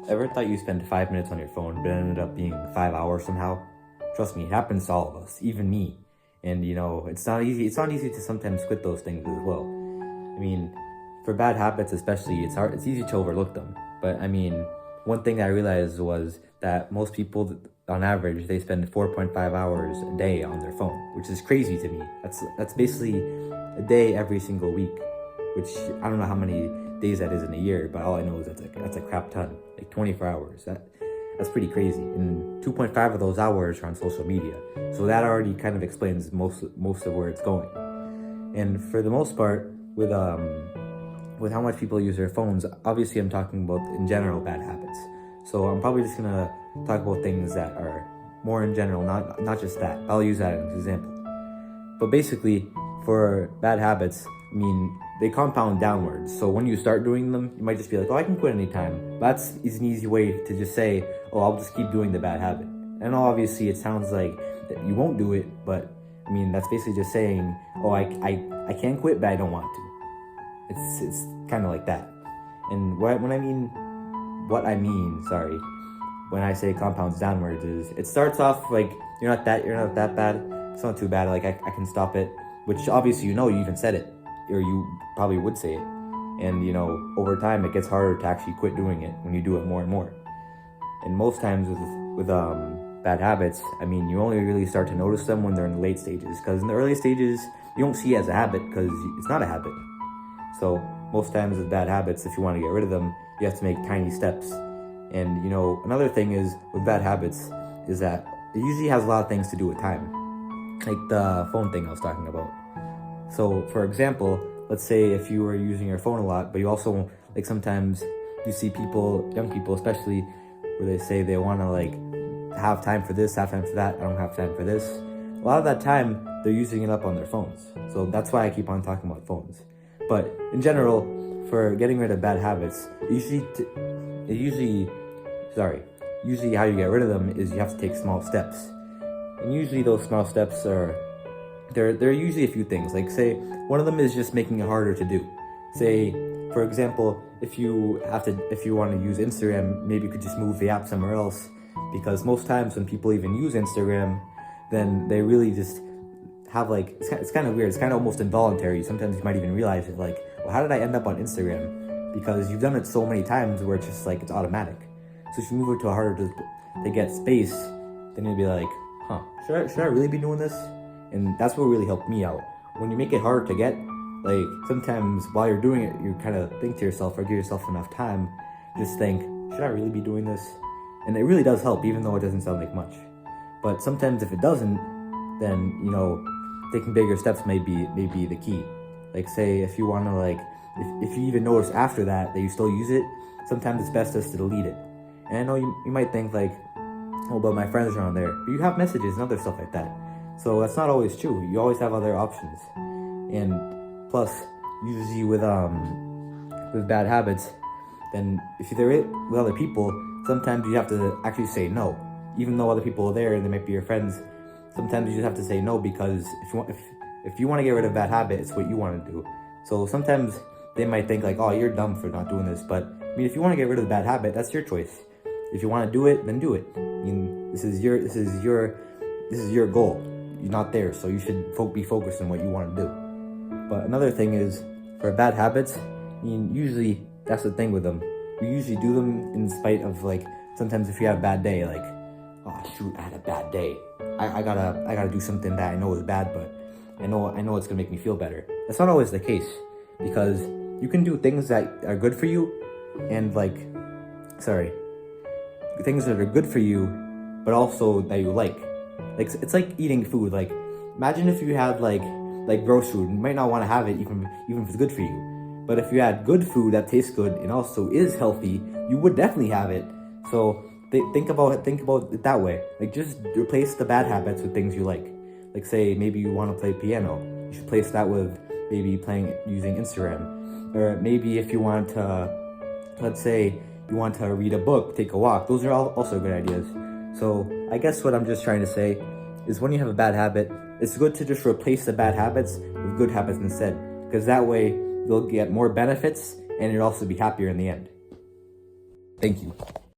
Ever thought you spent 5 minutes on your phone, but it ended up being 5 hours somehow? Trust me, it happens to all of us, even me. And it's not easy. It's not easy to sometimes quit those things as well. I mean, for bad habits especially, it's hard. It's easy to overlook them. But I mean, one thing that I realized was that most people, on average, they spend 4.5 hours a day on their phone, which is crazy to me. That's basically a day every single week, which I don't know how many days that is in a year, but all I know is that's a crap ton, like 24 hours. That's pretty crazy. And 2.5 of those hours are on social media. So that already kind of explains most of where it's going. And for the most part, with how much people use their phones, obviously I'm talking about in general bad habits. So I'm probably just gonna talk about things that are more in general, not just that. I'll use that as an example. But basically, for bad habits, I mean, they compound downwards. So when you start doing them, you might just be like, oh, I can quit anytime. But that's an easy way to just say, oh, I'll just keep doing the bad habit. And obviously it sounds like that you won't do it, but I mean, that's basically just saying, oh, I can quit, but I don't want to. It's kind of like that. And what I mean, when I say compounds downwards is, it starts off like, you're not that bad. It's not too bad. Like I can stop it, which obviously, you even said it, or you probably would say it. And over time it gets harder to actually quit doing it when you do it more and more. And most times with bad habits, I mean, you only really start to notice them when they're in the late stages, because in the early stages you don't see it as a habit because it's not a habit. So most times with bad habits, if you want to get rid of them, you have to make tiny steps. And another thing is with bad habits is that it usually has a lot of things to do with time, like the phone thing I was talking about. So for example, let's say if you were using your phone a lot, but you also, like, sometimes you see people, young people especially, where they say they want to like have time for this, have time for that. I don't have time for this. A lot of that time they're using it up on their phones. So that's why I keep on talking about phones. But in general, for getting rid of bad habits, usually how you get rid of them is you have to take small steps. And usually those small steps are, they're usually a few things. Like, say, one of them is just making it harder to do. Say, for example, if you want to use Instagram, maybe you could just move the app somewhere else. Because most times when people even use Instagram, then they really just have, like, it's kind of weird. It's kind of almost involuntary. Sometimes you might even realize it, like, well, how did I end up on Instagram? Because you've done it so many times where it's just like, it's automatic. So if you move it to a harder to get space, then you'll be like, huh, should I really be doing this? And that's what really helped me out. When you make it harder to get, like, sometimes while you're doing it, you kind of think to yourself, or give yourself enough time, just think, should I really be doing this? And it really does help, even though it doesn't sound like much. But sometimes if it doesn't, then, taking bigger steps may be the key. Like, say, if you want to, like, if you even notice after that you still use it, sometimes it's best just to delete it. And I know you might think, like, oh, but my friends are on there. But you have messages and other stuff like that. So that's not always true. You always have other options. And plus, usually with bad habits, then if you're with other people, sometimes you have to actually say no. Even though other people are there and they might be your friends, sometimes you just have to say no, because if you want to get rid of bad habit, it's what you want to do. So sometimes they might think like, oh, you're dumb for not doing this. But I mean, if you want to get rid of the bad habit, that's your choice. If you want to do it, then do it. I mean, this is your goal. You're not there, so you should be focused on what you want to do. But another thing is, for bad habits, I mean, usually that's the thing with them. We usually do them in spite of, like, sometimes if you have a bad day, like, oh shoot, I had a bad day. I gotta do something that I know is bad, but I know it's gonna make me feel better. That's not always the case, because you can do things that are good for you, and things that are good for you, but also that you like. Like, it's like eating food. Like, imagine if you had like gross food. You might not want to have it even if it's good for you. But if you had good food that tastes good and also is healthy, you would definitely have it. So think about it that way. Like, just replace the bad habits with things you like. Like, say, maybe you want to play piano. You should replace that with maybe using Instagram. Or maybe if you want to, let's say, you want to read a book, take a walk. Those are also good ideas. So I guess what I'm just trying to say is, when you have a bad habit, it's good to just replace the bad habits with good habits instead. Because that way you'll get more benefits and you'll also be happier in the end. Thank you.